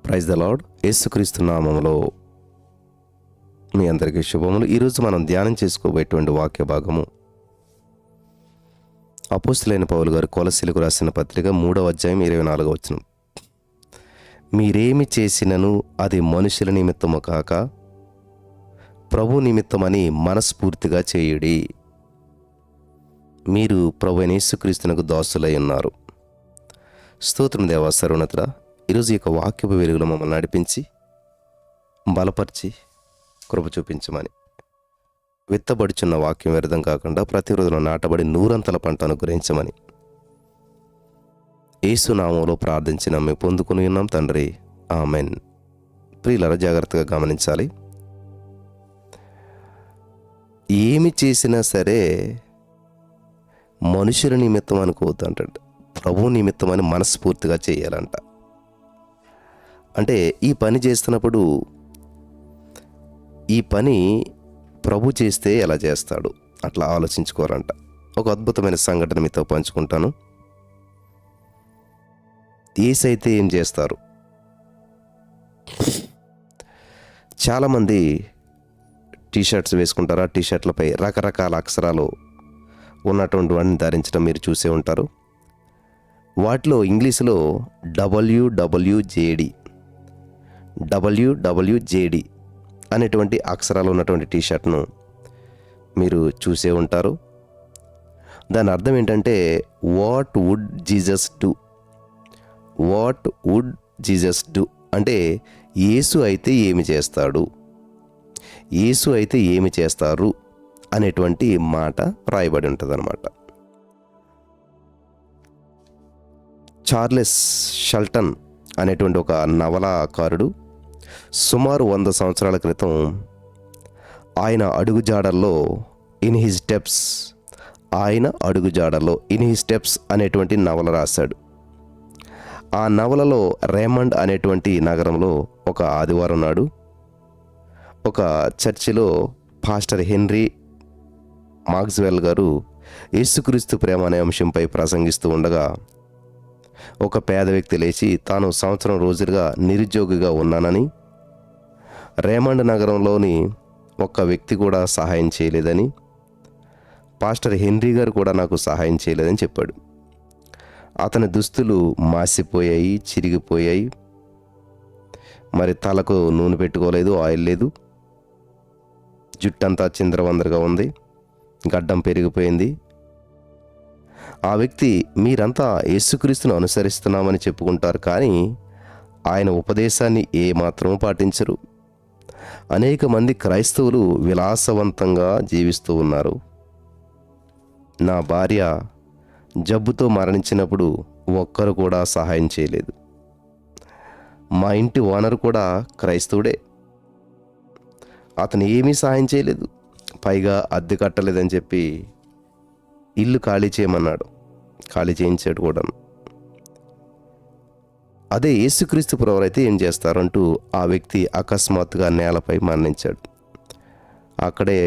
Praise the lord. యేసుక్రీస్తు నామములో మీ అందరికీ శుభములు. ఈరోజు మనం ధ్యానం చేసుకోబోయేటువంటి వాక్య భాగము అపోస్తలుడైన పౌలు గారు కొలస్సీలకు రాసిన పత్రిక 3వ అధ్యాయం 24వ వచనం. మీరేమి చేసినను అది మనుషుల నిమిత్తము కాక ప్రభు నిమిత్తమని మనస్ఫూర్తిగా చేయుడి. మీరు ప్రభు అయిన యేసుక్రీస్తునకు దాసులై ఉన్నారు. స్తోత్రం దేవా సర్వోన్నతుడా. ఈరోజు ఈ యొక్క వాక్యపు వెలుగులో మమ్మల్ని నడిపించి బలపరిచి కృప చూపించమని, విత్తబడుచున్న వాక్యం వ్యర్థం కాకుండా ప్రతి రోజున నాటబడి నూరంతల పంట అనుగ్రహించమని యేసు నామములో ప్రార్థించి నమ్మి పొందుకుని ఉన్నాం తండ్రి, ఆమెన్. ప్రియులారా, జాగ్రత్తగా గమనించాలి. ఏమి చేసినా సరే మనుషుల నిమిత్తం అనుకోవద్దు అంటాడు. ప్రభు నిమిత్తం అని మనస్ఫూర్తిగా చేయాలంట. అంటే ఈ పని చేస్తున్నప్పుడు ఈ పని ప్రభు చేస్తే ఎలా చేస్తాడు అట్లా ఆలోచించుకోరంట. ఒక అద్భుతమైన సంఘటన మీతో పంచుకుంటాను. యేసైతే ఏం చేస్తారు? చాలామంది టీషర్ట్స్ వేసుకుంటారు. ఆ టీషర్ట్లపై రకరకాల అక్షరాలు ఉన్నటువంటి వాటిని ధరించడం మీరు చూసే ఉంటారు. వాటిలో ఇంగ్లీషులో WWJD అనేటువంటి అక్షరాలు ఉన్నటువంటి టీషర్ట్ను మీరు చూసే ఉంటారు. దాని అర్థం ఏంటంటే వాట్ వుడ్ జీసస్ డూ అంటే యేసు అయితే ఏమి చేస్తాడు, యేసు అయితే ఏమి చేస్తారు అనేటువంటి మాట రాయబడి ఉంటుంది అన్నమాట. చార్లెస్ షెల్టన్ అనేటువంటి ఒక నవలాకారుడు సుమారు 100 సంవత్సరాల క్రితం ఆయన అడుగుజాడల్లో ఇన్ హిజ్ స్టెప్స్ అనేటువంటి నవల రాశాడు. ఆ నవలలో రేమండ్ అనేటువంటి నగరంలో ఒక ఆదివారం నాడు ఒక చర్చిలో పాస్టర్ హెన్రీ మాక్స్వెల్ గారు యేసుక్రీస్తు ప్రేమ అనే అంశంపై ప్రసంగిస్తూ ఉండగా ఒక పేద వ్యక్తి లేచి తాను సంవత్సరం రోజులుగా నిరుద్యోగిగా ఉన్నానని, రేమండ్ నగరంలోని ఒక్క వ్యక్తి కూడా సహాయం చేయలేదని, పాస్టర్ హెన్రీ గారు కూడా నాకు సహాయం చేయలేదని చెప్పాడు. అతని దుస్తులు మాసిపోయాయి, చిరిగిపోయాయి. మరి తలకు నూనె పెట్టుకోలేదు, ఆయిల్ లేదు. జుట్టంతా చిందరవందరగా ఉంది, గడ్డం పెరిగిపోయింది. ఆ వ్యక్తి, మీరంతా యేసుక్రీస్తును అనుసరిస్తున్నామని చెప్పుకుంటారు, కానీ ఆయన ఉపదేశాన్ని ఏమాత్రం పాటించరు. అనేక మంది క్రైస్తవులు విలాసవంతంగా జీవిస్తూ ఉన్నారు. నా భార్య జబ్బుతో మరణించినప్పుడు ఒక్కరు కూడా సహాయం చేయలేదు. మా ఇంటి ఓనర్ కూడా క్రైస్తవుడే, అతను ఏమీ సహాయం చేయలేదు. పైగా అద్దె కట్టలేదని చెప్పి ఇల్లు ఖాళీ చేయమన్నాడు, ఖాళీ చేయించాడు కూడా. అదే యేసుక్రీస్తు ప్రభువు అయితే ఏం చేస్తారంటూ ఆ వ్యక్తి అకస్మాత్తుగా నేలపై మరణించాడు. అక్కడే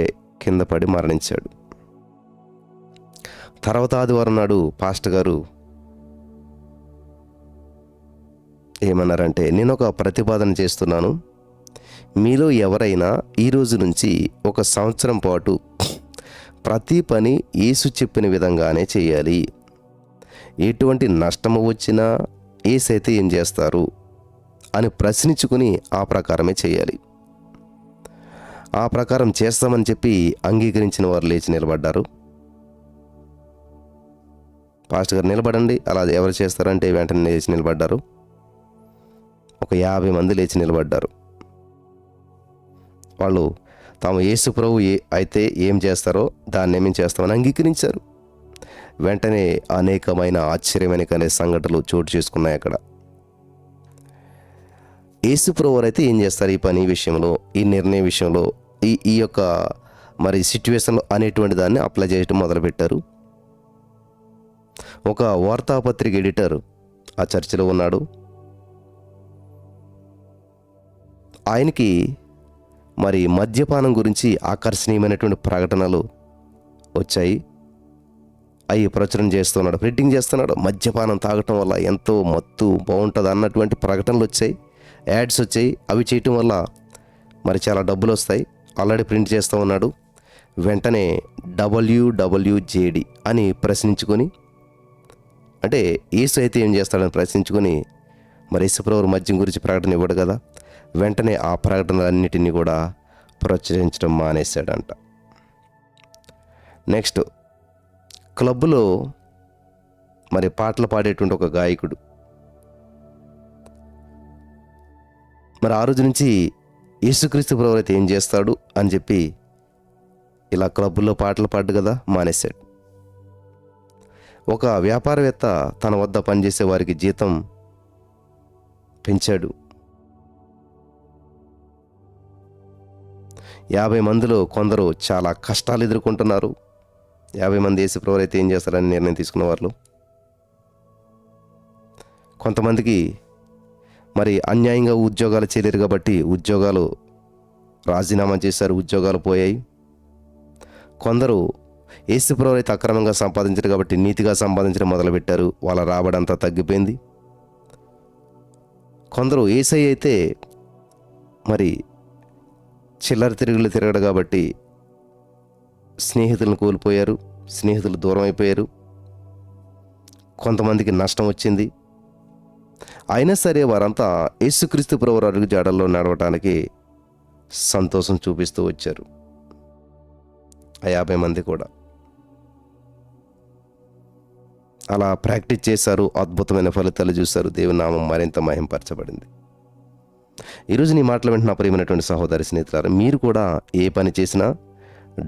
కింద పడి మరణించాడు. తర్వాత ఆదివారం నాడు పాస్టర్ గారు ఏమన్నారంటే, నేను ఒక ప్రతిపాదన చేస్తున్నాను. మీలో ఎవరైనా ఈ రోజు నుంచి 1 సంవత్సరం పాటు ప్రతి పని యేసు చెప్పిన విధంగానే చేయాలి. ఎటువంటి నష్టము వచ్చినా యేసైతే ఏం చేస్తారు అని ప్రశ్నించుకుని ఆ ప్రకారమే చేయాలి. ఆ ప్రకారం చేస్తామని చెప్పి అంగీకరించిన వారు లేచి నిలబడ్డారు. పాస్టర్ గారు నిలబడండి, అలా ఎవరు చేస్తారంటే వెంటనే లేచి నిలబడ్డారు. ఒక 50 మంది లేచి నిలబడ్డారు. వాళ్ళు తాము యేసు ప్రభు అయితే ఏం చేస్తారో దాన్ని ఏమేం చేస్తామని అంగీకరించారు. వెంటనే అనేకమైన ఆశ్చర్యమైన కానీ సంఘటనలు చోటు చేసుకున్నాయి అక్కడ. యేసు ప్రభు అయితే ఏం చేస్తారు ఈ పని విషయంలో, ఈ నిర్ణయం విషయంలో, ఈ యొక్క మరి సిచ్యువేషన్లో అనేటువంటి దాన్ని అప్లై చేయడం మొదలుపెట్టారు. ఒక వార్తాపత్రిక ఎడిటర్ ఆ చర్చిలో ఉన్నాడు. ఆయనకి మరి మద్యపానం గురించి ఆకర్షణీయమైనటువంటి ప్రకటనలు వచ్చాయి. అవి ప్రచురణ చేస్తున్నాడు, ప్రింటింగ్ చేస్తున్నాడు. మద్యపానం తాగటం వల్ల ఎంతో మత్తు బాగుంటుంది అన్నటువంటి ప్రకటనలు వచ్చాయి. యాడ్స్ వచ్చాయి. అవి చేయటం వల్ల మరి చాలా డబ్బులు వస్తాయి. ఆల్రెడీ ప్రింట్ చేస్తూ ఉన్నాడు. వెంటనే WWJD అని ప్రశ్నించుకొని, అంటే యేసు అయితే ఏం చేస్తాడని ప్రశ్నించుకొని, మరి యేసుప్రభు మద్యం గురించి ప్రకటన ఇవ్వడు కదా, వెంటనే ఆ ప్రకటనలన్నిటినీ కూడా ప్రచురించడం మానేశాడంట. నెక్స్ట్, క్లబ్లో మరి పాటలు పాడేటువంటి ఒక గాయకుడు మరి ఆ రోజు నుంచి యేసుక్రీస్తు ప్రభువు అయితే ఏం చేస్తాడు అని చెప్పి ఇలా క్లబ్బుల్లో పాటలు పాడు కదా మానేశాడు. ఒక వ్యాపారవేత్త తన వద్ద పనిచేసే వారికి జీతం పెంచాడు. 50 మందిలో కొందరు చాలా కష్టాలు ఎదుర్కొంటున్నారు. 50 మంది యేసు ప్రభువు అయితే ఏం చేస్తారని నిర్ణయం తీసుకున్న వాళ్ళు, కొంతమందికి మరి అన్యాయంగా ఉద్యోగాలు చేయలేరు కాబట్టి ఉద్యోగాలు రాజీనామా చేశారు, ఉద్యోగాలు పోయాయి. కొందరు యేసు ప్రభువు అయితే అక్రమంగా సంపాదించారు కాబట్టి నీతిగా సంపాదించడం మొదలుపెట్టారు, వాళ్ళ రాబడి అంతా తగ్గిపోయింది. కొందరు యేసయ్య అయితే మరి చిల్లర తిరుగులు తిరగడు కాబట్టి స్నేహితులను కోల్పోయారు, స్నేహితులు దూరం అయిపోయారు, కొంతమందికి నష్టం వచ్చింది. అయినా సరే వారంతా యేసుక్రీస్తు ప్రభువు అడుగు జాడల్లో నడవటానికి సంతోషం చూపిస్తూ వచ్చారు. ఆ 50 మంది కూడా అలా ప్రాక్టీస్ చేశారు, అద్భుతమైన ఫలితాలు చూశారు. దేవుని నామం మరింత మహింపరచబడింది. ఈరోజు నీ మాటలు వింటున్న ప్రియమైనటువంటి సహోదరి స్నేహితులారా, మీరు కూడా ఏ పని చేసినా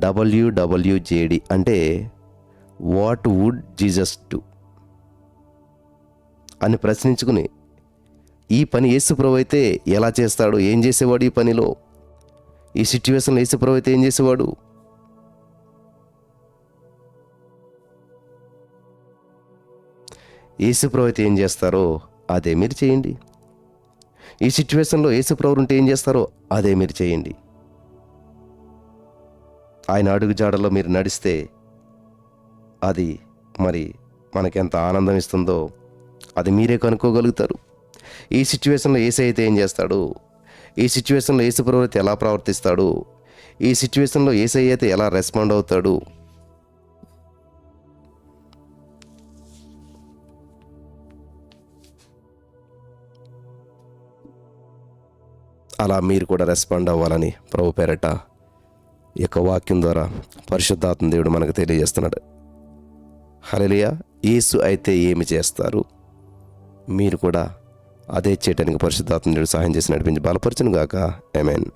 WWJD అంటే వాట్ వుడ్ జీసస్ డు అని ప్రశ్నించుకుని, ఈ పని యేసు ప్రభువు అయితే ఎలా చేస్తాడు, ఏం చేసేవాడు, ఈ పనిలో ఈ సిచ్యువేషన్లో యేసు ప్రభువు అయితే ఏం చేసేవాడు, యేసు ప్రభువు అయితే ఏం చేస్తారో అదే మీరు చేయండి. ఈ సిచ్యువేషన్లో యేసు ప్రభువు ఉంటే ఏం చేస్తారో అదే మీరు చేయండి. ఆయన అడుగు జాడలో మీరు నడిస్తే అది మరి మనకెంత ఆనందం ఇస్తుందో అది మీరే కనుక్కోగలుగుతారు. ఈ సిచ్యువేషన్లో యేసయ్య అయితే ఏం చేస్తాడు, ఈ సిచ్యువేషన్లో యేసు ప్రభువు అయితే ఎలా ప్రవర్తిస్తాడు, ఈ సిచ్యువేషన్లో యేసయ్య అయితే ఎలా రెస్పాండ్ అవుతాడు, అలా మీరు కూడా రెస్పాండ్ అవ్వాలని ప్రభు పేరట ఈ యొక్క వాక్యం ద్వారా పరిశుద్ధాత్మ దేవుడు మనకు తెలియజేస్తున్నాడు. హల్లెలూయా. యేసు అయితే ఏమి చేస్తారు, మీరు కూడా అదే చేయడానికి పరిశుద్ధాత్మ దేవుడు సహాయం చేసి నడిపించి బలపరచును గాక. ఆమేన్.